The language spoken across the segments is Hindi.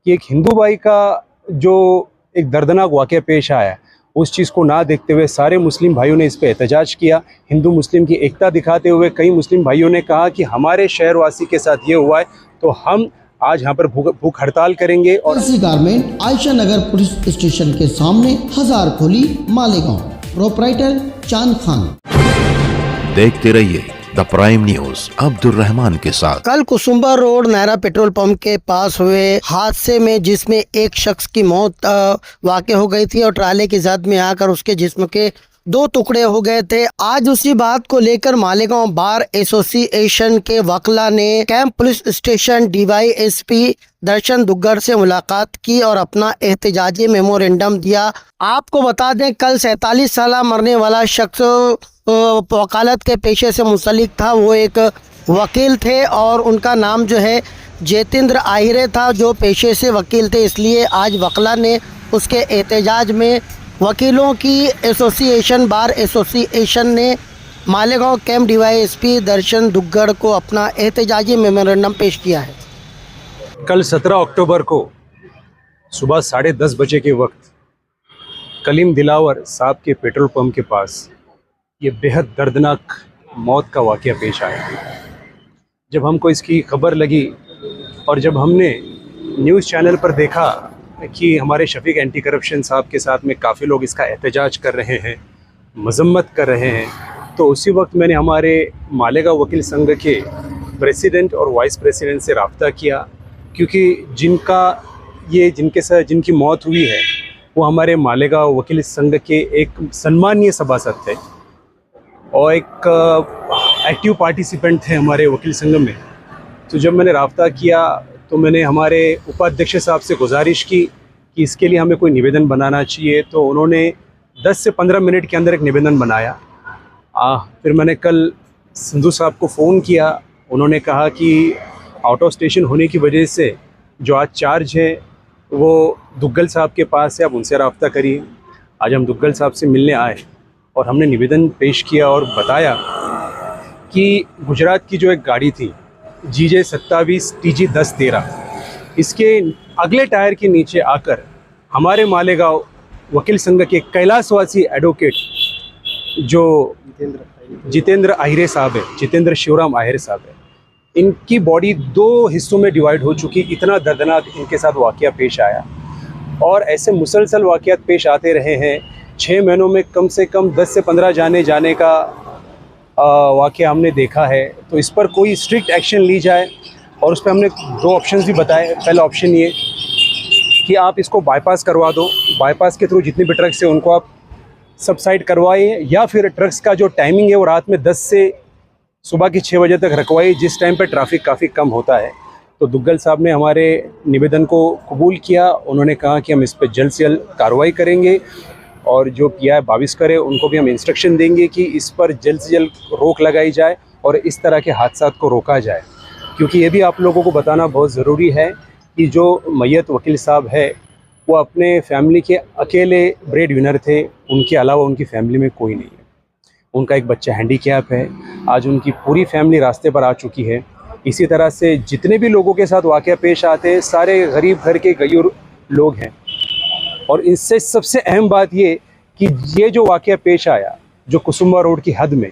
कि एक हिंदू भाई का जो एक दर्दनाक वाक़या पेश आया, उस चीज़ को ना देखते हुए सारे मुस्लिम भाइयों ने इस पे एहतजाज किया। हिंदू मुस्लिम की एकता दिखाते हुए कई मुस्लिम भाइयों ने कहा कि हमारे शहरवासी के साथ ये हुआ है तो हम आज यहाँ पर भूख हड़ताल करेंगे। और गारमेंट आयशा नगर पुलिस स्टेशन के सामने हजार खोली मालेगांव। प्रोपराइटर चांद खान। देखते रहिए the prime news Abdul Rahman के साथ। कल Kusumba road Nayara petrol pump के पास हुए हादसे में जिसमें एक शख्स की मौत वाक़ हो गई थी और ट्राले की जद में आकर उसके जिस्म के 2 टुकड़े हो गए थे। आज उसी बात को लेकर मालेगांव बार एसोसिएशन के वकला ने कैंप पुलिस स्टेशन DYSP दर्शन दुग्गड़ से मुलाकात की और अपना एहतजाजी मेमोरेंडम दिया। आपको बता दें, कल 47 साल मरने वाला शख्स वकालत के पेशे से मुंसलिक था। वो एक वकील थे और उनका नाम जो है जितेंद्र आहिरे था, जो पेशे से वकील थे। इसलिए आज वकला ने उसके एहतजाज में वकीलों की एसोसिएशन बार एसोसिएशन ने मालेगांव कैंप DYSP दर्शन दुग्गड़ को अपना एहतजाजी मेमोरेंडम पेश किया है। कल 17 अक्टूबर को सुबह 10:30 बजे के वक्त कलीम दिलावर साहब के पेट्रोल पंप के पास ये बेहद दर्दनाक मौत का वाक़या पेश आया। जब हमको इसकी खबर लगी और जब हमने न्यूज़ चैनल पर देखा कि हमारे शफीक एंटी करप्शन साहब के साथ में काफ़ी लोग इसका एहतजाज कर रहे हैं, मजम्मत कर रहे हैं, तो उसी वक्त मैंने हमारे मालेगांव वकील संघ के प्रेसिडेंट और वाइस प्रेसिडेंट से रब्ता किया, क्योंकि जिनके साथ जिनकी मौत हुई है वो हमारे मालेगांव वकील संघ के एक सम्मानीय सभासद थे और एक एक्टिव पार्टिसिपेंट थे हमारे वकील संघ में। तो जब मैंने रब्ता किया तो मैंने हमारे उपाध्यक्ष साहब से गुजारिश की कि इसके लिए हमें कोई निवेदन बनाना चाहिए। तो उन्होंने 10 से 15 मिनट के अंदर एक निवेदन बनाया। फिर मैंने कल संधू साहब को फ़ोन किया। उन्होंने कहा कि आउट ऑफ स्टेशन होने की वजह से जो आज चार्ज है वो दुग्गल साहब के पास है, आप उनसे रब्ता करिए। आज हम दुग्गल साहब से मिलने आए और हमने निवेदन पेश किया और बताया कि गुजरात की जो एक गाड़ी थी GJ 27 TG 1013, इसके अगले टायर के नीचे आकर हमारे मालेगांव वकील संघ के कैलाशवासी एडवोकेट जो जितेंद्र आहिरे साहब है, जितेंद्र शिवराम आहिरे साहब है, इनकी बॉडी 2 हिस्सों में डिवाइड हो चुकी। इतना दर्दनाक इनके साथ वाक़या पेश आया और ऐसे मुसलसल वाक़यात पेश आते रहे हैं। 6 महीनों में कम से कम 10 से 15 जाने का वाक़या हमने देखा है। तो इस पर कोई स्ट्रिक्ट एक्शन ली जाए और उस पर हमने 2 ऑप्शंस भी बताए। पहला ऑप्शन ये कि आप इसको बाईपास करवा दो, बाईपास के थ्रू जितने भी ट्रक्स हैं उनको आप सबसाइड करवाइए, या फिर ट्रक्स का जो टाइमिंग है वो रात में 10 से सुबह के 6 बजे तक रखवाइए, जिस टाइम पर ट्रैफिक काफ़ी कम होता है। तो दुग्गल साहब ने हमारे निवेदन को कबूल किया। उन्होंने कहा कि हम इस पर जल्द से जल्द कार्रवाई करेंगे और जो PI 22 करे उनको भी हम इंस्ट्रक्शन देंगे कि इस पर जल्द से जल्द रोक लगाई जाए और इस तरह के हादसात को रोका जाए। क्योंकि ये भी आप लोगों को बताना बहुत ज़रूरी है कि जो मय्यत वकील साहब है वो अपने फैमिली के अकेले ब्रेड विनर थे, उनके अलावा उनकी फैमिली में कोई नहीं है। उनका एक बच्चा हैंडीकैप है। आज उनकी पूरी फैमिली रास्ते पर आ चुकी है। इसी तरह से जितने भी लोगों के साथ वाक़या पेश आते हैं सारे गरीब घर के गयूर लोग हैं। और इससे सबसे अहम बात ये कि ये जो वाक़या पेश आया जो कुसुम्बा रोड की हद में,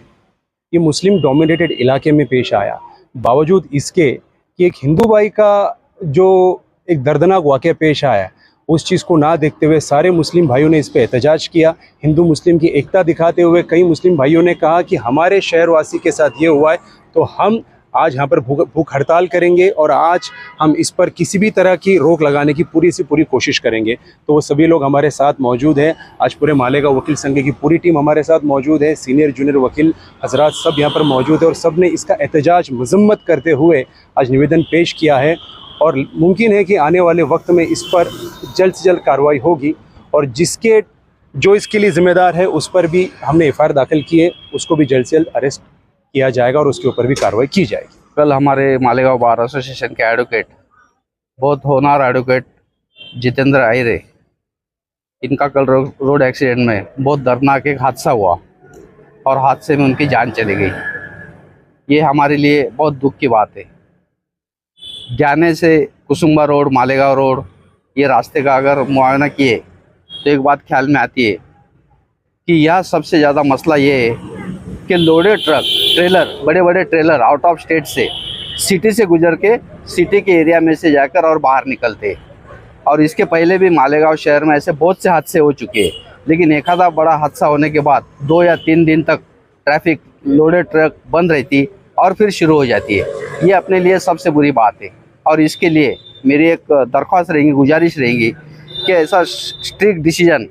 ये मुस्लिम डोमिनेटेड इलाके में पेश आया, बावजूद इसके कि एक हिंदू भाई का जो एक दर्दनाक वाक़या पेश आया, उस चीज़ को ना देखते हुए सारे मुस्लिम भाइयों ने इस पे एहतजाज किया। हिंदू मुस्लिम की एकता दिखाते हुए कई मुस्लिम भाइयों ने कहा कि हमारे शहरवासी के साथ ये हुआ है तो हम आज यहाँ पर भूख हड़ताल करेंगे और आज हम इस पर किसी भी तरह की रोक लगाने की पूरी से पूरी कोशिश करेंगे। तो वो सभी लोग हमारे साथ मौजूद हैं। आज पूरे मालेगांव वकील संघ की पूरी टीम हमारे साथ मौजूद है। सीनियर जूनियर वकील हजरात सब यहाँ पर मौजूद है और सब ने इसका एहतजाज मजम्मत करते हुए आज निवेदन पेश किया है और मुमकिन है कि आने वाले वक्त में इस पर जल्द से जल्द कार्रवाई होगी और जो इसके लिए ज़िम्मेदार है उस पर भी हमने FIR दाखिल की है, उसको भी जल्द से जल्द अरेस्ट किया जाएगा और उसके ऊपर भी कार्रवाई की जाएगी। कल हमारे मालेगांव बार एसोसिएशन के एडवोकेट, बहुत होनहार एडवोकेट जितेंद्र आहिरे, इनका कल रोड एक्सीडेंट में बहुत दर्दनाक एक हादसा हुआ और हादसे में उनकी जान चली गई। ये हमारे लिए बहुत दुख की बात है। जाने से कुसुम्बा रोड, मालेगांव रोड ये रास्ते का अगर मुआयना किए तो एक बात ख्याल में आती है कि यह सबसे ज़्यादा मसला ये है कि लोडेड ट्रक ट्रेलर, बड़े बड़े ट्रेलर आउट ऑफ स्टेट से सिटी से गुजर के सिटी के एरिया में से जाकर और बाहर निकलते हैं। और इसके पहले भी मालेगांव शहर में ऐसे बहुत से हादसे हो चुके हैं, लेकिन एक आधा बड़ा हादसा होने के बाद 2 या 3 दिन तक ट्रैफिक लोडेड ट्रक बंद रहती और फिर शुरू हो जाती है। ये अपने लिए सबसे बुरी बात है और इसके लिए मेरी एक दरख्वास्त रहेगी, गुजारिश रहेगी कि ऐसा स्ट्रिक्ट डिसीजन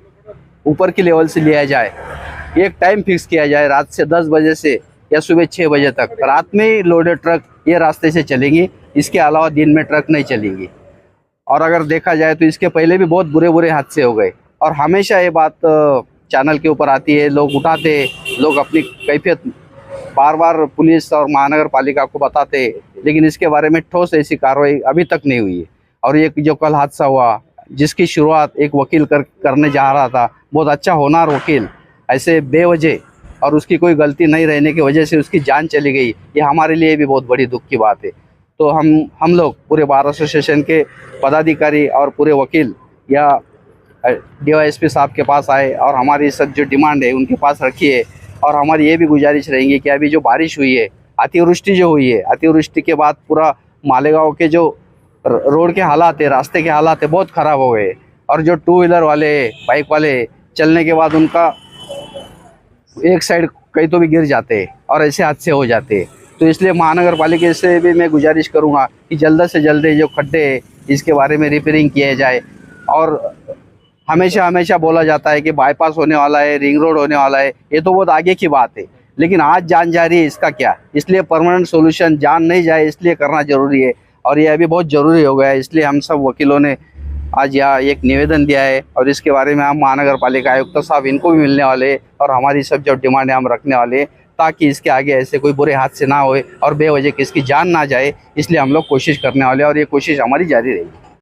ऊपर की लेवल से लिया जाए। एक टाइम फिक्स किया जाए, रात से 10 बजे से या सुबह 6 बजे तक रात में ही लोडेड ट्रक ये रास्ते से चलेंगी, इसके अलावा दिन में ट्रक नहीं चलेंगी। और अगर देखा जाए तो इसके पहले भी बहुत बुरे बुरे हादसे हो गए और हमेशा ये बात चैनल के ऊपर आती है, लोग उठाते, लोग अपनी कैफियत बार बार पुलिस और महानगर पालिका को बताते, लेकिन इसके बारे में ठोस ऐसी कार्रवाई अभी तक नहीं हुई है। और ये जो कल हादसा हुआ, जिसकी शुरुआत एक वकील करने जा रहा था, बहुत अच्छा होनहार वकील, ऐसे बेवजह और उसकी कोई गलती नहीं रहने की वजह से उसकी जान चली गई, ये हमारे लिए भी बहुत बड़ी दुख की बात है। तो हम लोग पूरे बार एसोसिएशन के पदाधिकारी और पूरे वकील या DYSP साहब के पास आए और हमारी सब जो डिमांड है उनके पास रखी है। और हमारी ये भी गुजारिश रहेंगी कि अभी जो बारिश हुई है, अतिवृष्टि जो हुई है, अतिवृष्टि के बाद पूरा मालेगांव के जो रोड के हालात है, रास्ते के हालात है, बहुत ख़राब हो गए। और जो 2 व्हीलर वाले, बाइक वाले चलने के बाद उनका एक साइड कहीं तो भी गिर जाते हैं और ऐसे हादसे हो जाते हैं। तो इसलिए महानगर पालिका से भी मैं गुजारिश करूंगा कि जल्द से जल्द जो खड्डे हैं इसके बारे में रिपेयरिंग किया जाए। और हमेशा बोला जाता है कि बाईपास होने वाला है, रिंग रोड होने वाला है, ये तो बहुत आगे की बात है, लेकिन आज जान जा रही है, इसका क्या? इसलिए परमानेंट सोल्यूशन जान नहीं जाए इसलिए करना ज़रूरी है और ये अभी बहुत ज़रूरी हो गया है। इसलिए हम सब वकीलों ने आज यहाँ एक निवेदन दिया है और इसके बारे में हम महानगर पालिका आयुक्त साहब इनको भी मिलने वाले और हमारी सब जो डिमांड है हम रखने वाले, ताकि इसके आगे ऐसे कोई बुरे हादसे ना होए और बेवजह किसकी जान ना जाए। इसलिए हम लोग कोशिश करने वाले और ये कोशिश हमारी जारी रहेगी।